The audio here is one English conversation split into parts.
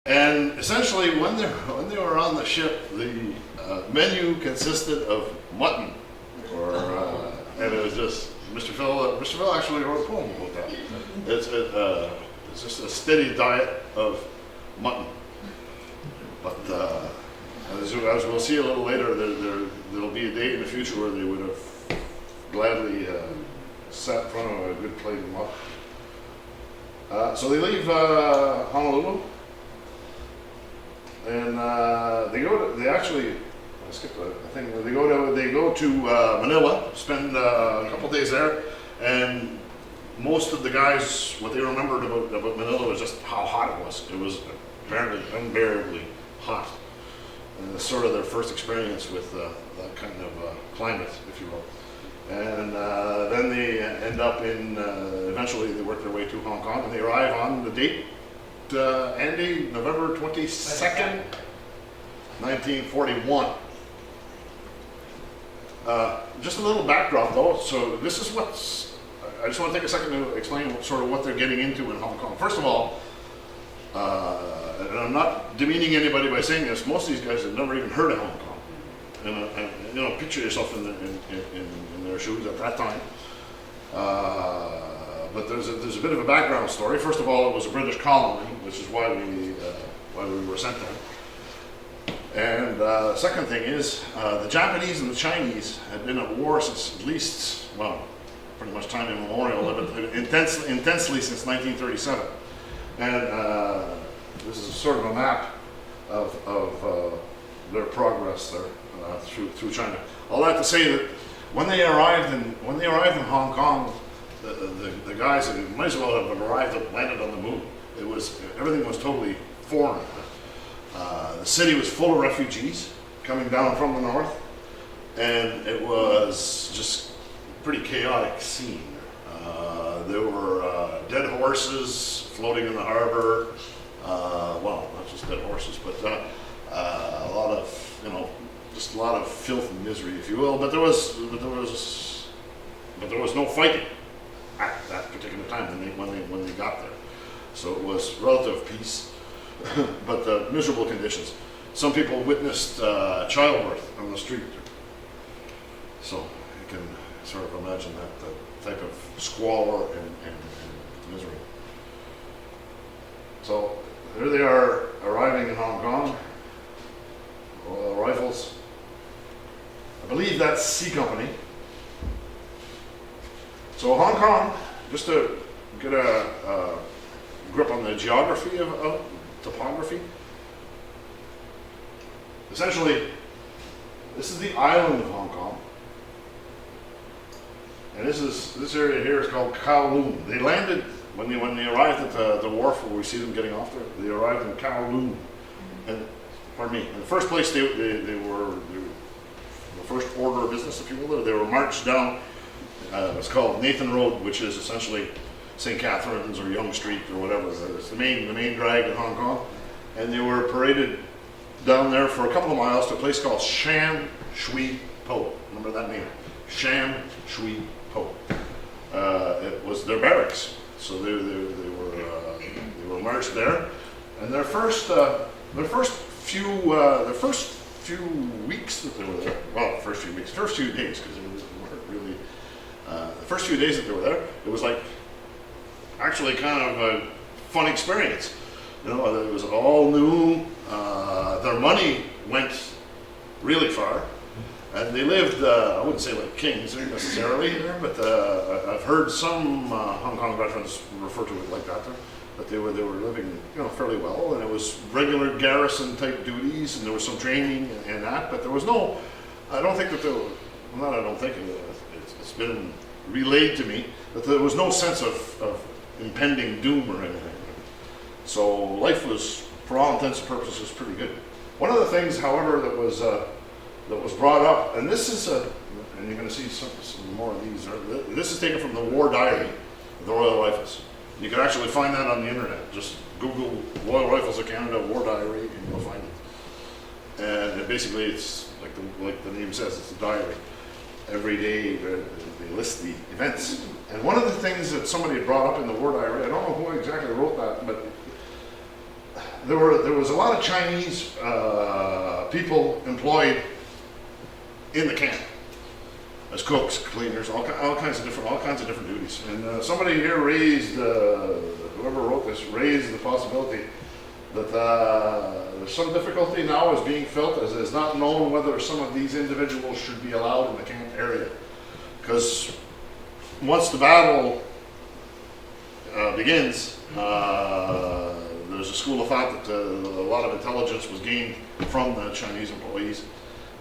And essentially, when they were on the ship, the menu consisted of mutton, and it was just Mr. Phil actually wrote a poem about that. It's just a steady diet of mutton. But as we'll see a little later, there'll be a day in the future where they would have gladly sat in front of a good plate of mutton. So they leave Honolulu. And I skipped a thing. They go to Manila, spend a couple days there, and most of the guys, what they remembered about Manila was just how hot it was. It was apparently unbearably hot, and it's sort of their first experience with that kind of climate, if you will. And then they end up eventually they work their way to Hong Kong, and they arrive on the date. Andy, November 22nd, 1941. Just a little backdrop though. So this is I just want to take a second to explain sort of what they're getting into in Hong Kong. First of all, and I'm not demeaning anybody by saying this, most of these guys have never even heard of Hong Kong. And picture yourself in their shoes at that time. But there's a bit of a background story. First of all, it was a British colony, which is why we were sent there. And the second thing is, the Japanese and the Chinese had been at war since at least, pretty much time immemorial, intensely since 1937. And this is sort of a map of their progress there through China. All that to say that when they arrived in Hong Kong, the guys might as well have landed on the moon. Everything was totally foreign. The city was full of refugees coming down from the north, and it was just a pretty chaotic scene. There were dead horses floating in the harbor. Not just dead horses, but a lot of just a lot of filth and misery, if you will. But there was no fighting at that particular time when they got there. So it was relative peace, but miserable conditions. Some people witnessed childbirth on the street. So you can sort of imagine that type of squalor and misery. So there they are arriving in Hong Kong. Royal Rifles. I believe that's C Company. So Hong Kong, just to get a grip on the geography of topography, essentially, this is the island of Hong Kong, and this area here is called Kowloon. They landed when they arrived at the wharf where we see them getting off there. They arrived in Kowloon, and the first place they were the first order of business, if you will. They were marched down. It's called Nathan Road, which is essentially St. Catharines or Yonge Street or whatever. It's the main drag in Hong Kong, and they were paraded down there for a couple of miles to a place called Sham Shui Po. Remember that name? Sham Shui Po. It was their barracks, so they were marched there, and their first few weeks that they were there. First few days, because it weren't really. The first few days that they were there, it was like actually kind of a fun experience. It was all new. Their money went really far, and they lived, I wouldn't say like kings necessarily there, but I've heard some Hong Kong veterans refer to it like that, but they were living fairly well, and it was regular garrison type duties, and there was some training and that, but there was no, I don't think that there was, I don't think, it's been relayed to me that there was no sense of impending doom or anything. So life was, for all intents and purposes, pretty good. One of the things, however, that was brought up, and this is and you're going to see some more of these. This is taken from the War Diary of the Royal Rifles. You can actually find that on the internet. Just Google Royal Rifles of Canada War Diary, and you'll find it. And basically, it's like the name says, it's a diary. Every day they list the events. And one of the things that somebody had brought up in the War Diary, I don't know who exactly wrote that, but there was a lot of Chinese people employed in the camp as cooks, cleaners, all kinds of different duties. And somebody here raised, whoever wrote this, raised the possibility that there's some difficulty now is being felt as it is not known whether some of these individuals should be allowed in the camp area. Because once the battle begins, there's a school of thought that a lot of intelligence was gained from the Chinese employees,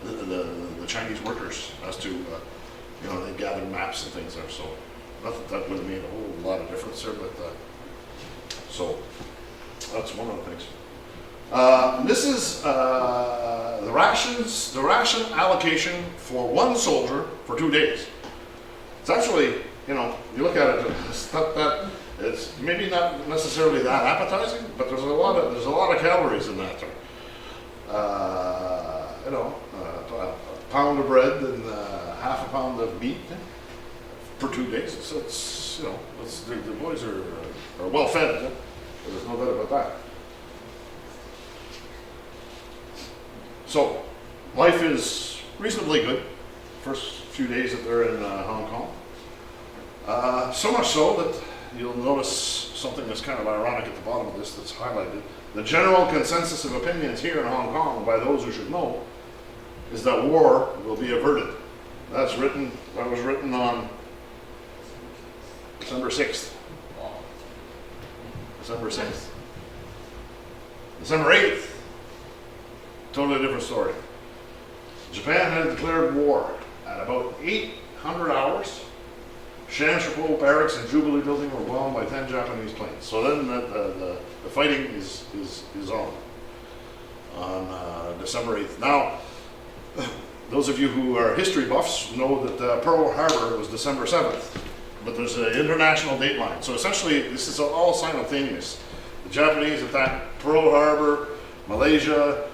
the Chinese workers, as to, they gathered maps and things there. So not that would have made a whole lot of difference there, but so that's one of the things. This is the ration allocation for one soldier for 2 days. It's actually, you look at it, it's maybe not necessarily that appetizing, but there's a lot of calories in that. A pound of bread and half a pound of meat for 2 days. The boys are well fed. There's no doubt about that. So, life is reasonably good. First few days that they're in Hong Kong. So much so that you'll notice something that's kind of ironic at the bottom of this that's highlighted. The general consensus of opinions here in Hong Kong, by those who should know, is that war will be averted. That was written on December 6th. December 6th. December 8th, totally different story. Japan had declared war at about 800 hours. Shamshipo Barracks and Jubilee Building were bombed by 10 Japanese planes. So then the fighting is on December 8th. Now, those of you who are history buffs know that Pearl Harbor was December 7th. But there's an international date line. So essentially, this is all simultaneous. The Japanese attacked Pearl Harbor, Malaysia,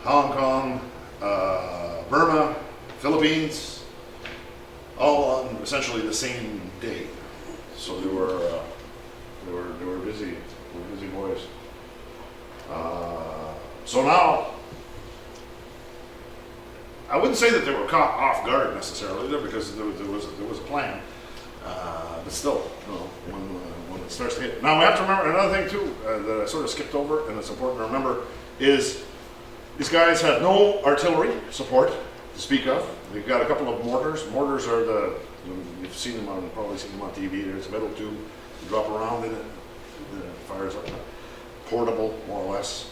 Hong Kong, Burma, Philippines, all on essentially the same day. So they were busy boys. So now, I wouldn't say that they were caught off guard necessarily, because there was a plan. But still, when it starts to hit. Now we have to remember another thing too that I sort of skipped over, and it's important to remember, is these guys have no artillery support to speak of. They've got a couple of mortars. Mortars are you've probably seen them on TV. There's a metal tube, you drop around in it, and it fires up. Portable, more or less.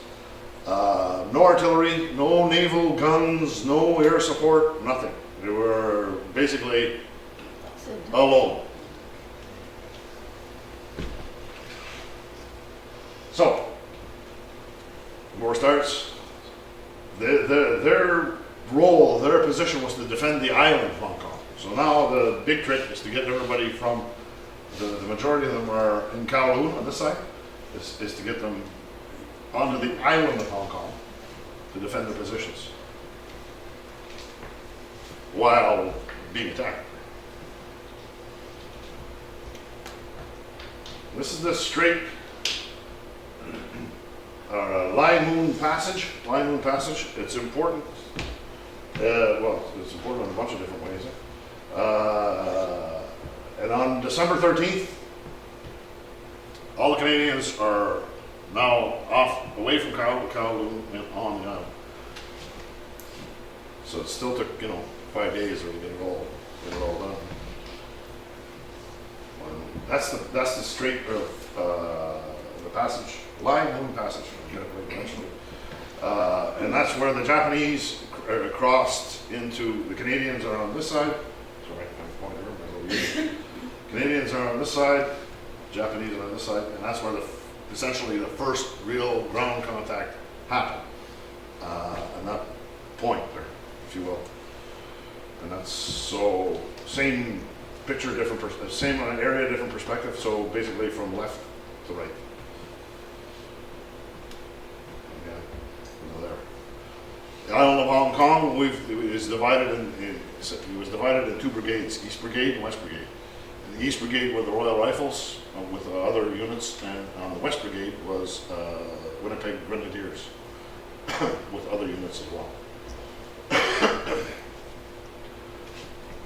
No artillery, no naval guns, no air support, nothing. They were basically alone. So, war starts. Their role, their position was to defend the island of Hong Kong. So now the big trick is to get everybody from, the majority of them are in Kowloon on this side, is to get them onto the island of Hong Kong to defend their positions while being attacked. This is the Strait Lai Moon Passage. Lai Moon Passage. It's important. It's important in a bunch of different ways. And on December 13th, all the Canadians are now away from Kowloon and on the island. So it still took 5 days to get it all done. That's the Strait of the passage, Lai Moon Passage, eventually. And that's where the Japanese crossed into, the Canadians are on this side. Sorry, I'm pointing. Canadians are on this side, Japanese are on this side, and that's where essentially the first real ground contact happened. And that point there, if you will. And that's so same picture, same area, different perspective. So basically from left to right. Yeah, there. The island of Hong Kong, it was divided in 2 brigades, East Brigade and West Brigade. the East Brigade were the Royal Rifles with other units, and on the West Brigade was Winnipeg Grenadiers with other units as well.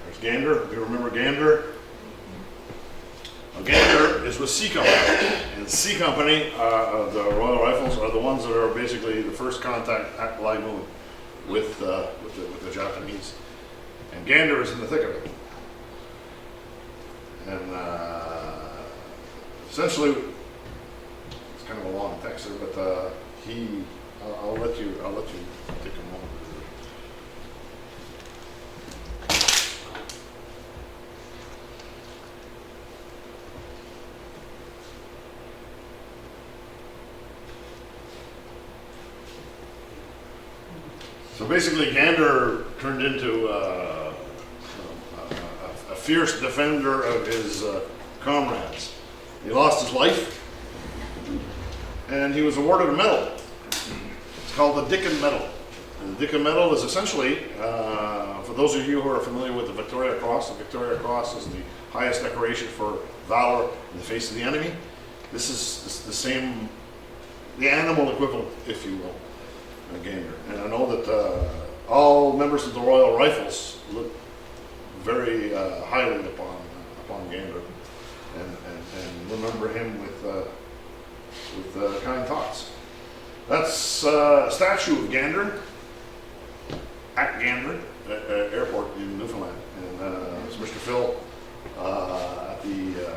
There's Gander. Do you remember Gander? Now, Gander is with C Company, and C Company, the Royal Rifles, are the ones that are basically the first contact at Bly Moon with the Japanese. And Gander is in the thick of it. And essentially, it's kind of a long text there, but I'll let you take a moment. So basically, Gander turned into a fierce defender of his comrades. He lost his life, and he was awarded a medal. It's called the Dickon Medal. And the Dickon Medal is essentially, for those of you who are familiar with the Victoria Cross is the highest decoration for valor in the face of the enemy. This is the same, the animal equivalent, if you will. Gander. And I know that all members of the Royal Rifles look very highly upon Gander, and remember him with kind thoughts. That's a statue of Gander at Gander Airport in Newfoundland, and it's Mr. Phil at the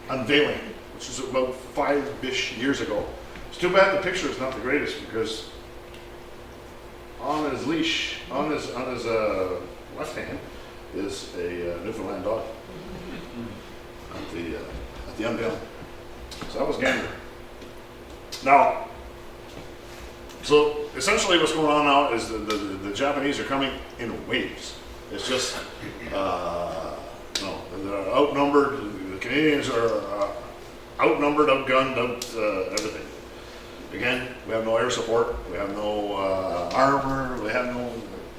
unveiling, which was about 5-ish years ago. It's too bad the picture is not the greatest, because on his leash, on his left hand, is a Newfoundland dog at the unveiling. So that was Gander. Now, so essentially what's going on now is the Japanese are coming in waves. It's just, they're outnumbered. The Canadians are outnumbered, outgunned, everything. Again, we have no air support, we have no armor, we have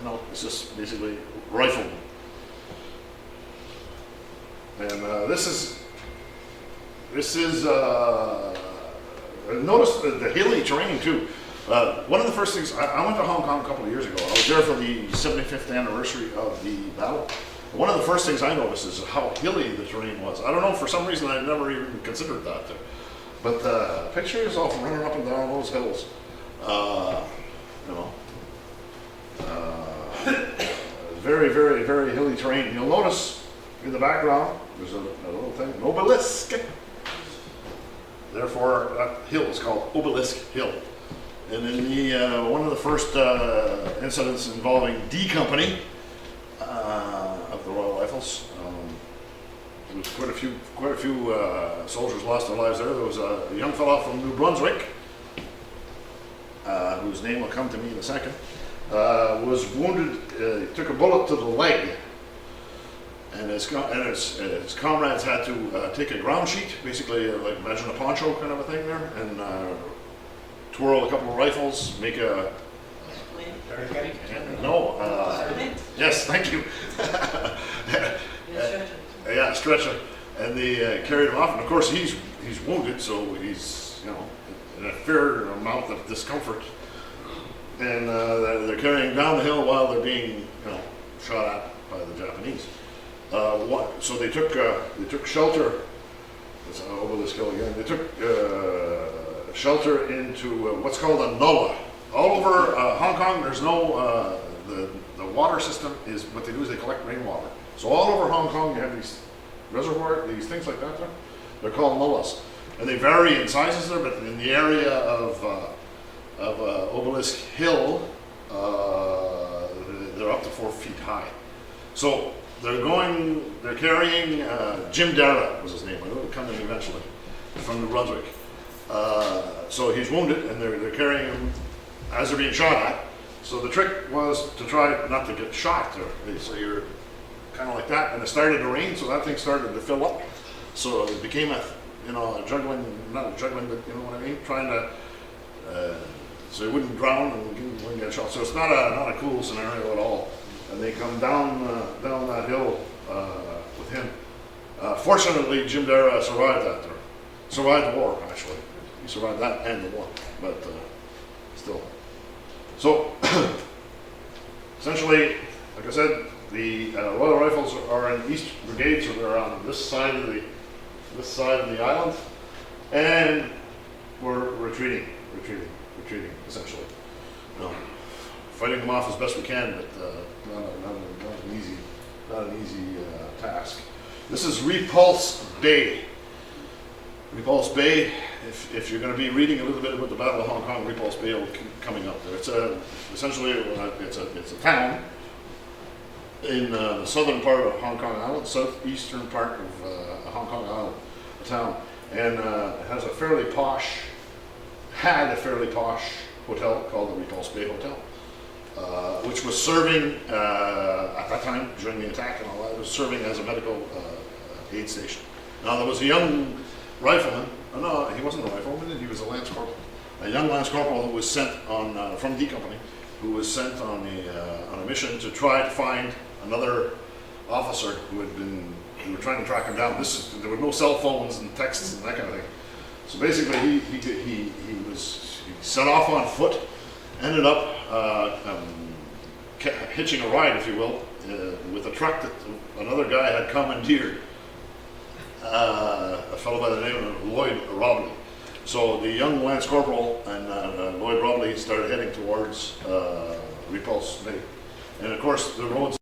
no, it's just basically riflemen. And this is notice the hilly terrain too. One of the first things, I went to Hong Kong a couple of years ago. I was there for the 75th anniversary of the battle. One of the first things I noticed is how hilly the terrain was. I don't know, for some reason I never even considered that. But picture yourself running up and down those hills. Very, very, very hilly terrain. You'll notice in the background there's a little thing, an obelisk. Therefore, that hill is called Obelisk Hill. And in the one of the first incidents involving D Company of the Royal Rifles, there was quite a few soldiers lost their lives there. There was a young fellow from New Brunswick, whose name will come to me in a second, was wounded. He took a bullet to the leg, and his comrades had to take a ground sheet, basically like imagine a poncho kind of a thing there, and twirl a couple of rifles, make a yes, thank you. Yeah, stretcher, and they carried him off. And of course, he's wounded, so he's in a fair amount of discomfort. And they're carrying him down the hill while they're being shot at by the Japanese. So they took shelter. It's over this hill again. They took shelter into what's called a nullah. All over Hong Kong, there's no the water system is what they do is they collect rainwater. So all over Hong Kong, you have these reservoir, these things like that. They're called nullahs, and they vary in sizes there. But in the area of Obelisk Hill, they're up to 4 feet high. So they're carrying Jim Dara was his name. I know it'll come in eventually from New Brunswick. So he's wounded, and they're carrying him as they're being shot at. So the trick was to try not to get shot there. So you're kind of like that, and it started to rain, so that thing started to fill up. So it became a juggling, not a juggling, but you know what I mean, trying to so he wouldn't drown and wouldn't get shot. So it's not a cool scenario at all. And they come down that hill with him. Fortunately, Jim Dara survived that. Survived the war, actually. He survived that and the war, but still. So, essentially, like I said, the Royal Rifles are in East Brigade, so they're on this side of the island, and we're retreating, essentially. Fighting them off as best we can, but not an easy task. This is Repulse Bay. Repulse Bay. If you're going to be reading a little bit about the Battle of Hong Kong, Repulse Bay will be coming up there. It's essentially it's a town in the southern part of Hong Kong Island, southeastern part of Hong Kong Island, a town, and it has had a fairly posh hotel called the Repulse Bay Hotel, which was serving at that time during the attack and all that. It was serving as a medical aid station. Now there was a young rifleman. No, he wasn't a rifleman. He was a lance corporal. A young lance corporal who was sent on from D Company, who was sent on a mission to try to find another officer who were trying to track him down. There were no cell phones and texts and that kind of thing. So basically, he set off on foot, ended up hitching a ride, if you will, with a truck that another guy had commandeered. A fellow by the name of Lloyd Robley. So the young Lance Corporal and Lloyd Robley started heading towards Repulse Bay. And of course, the roads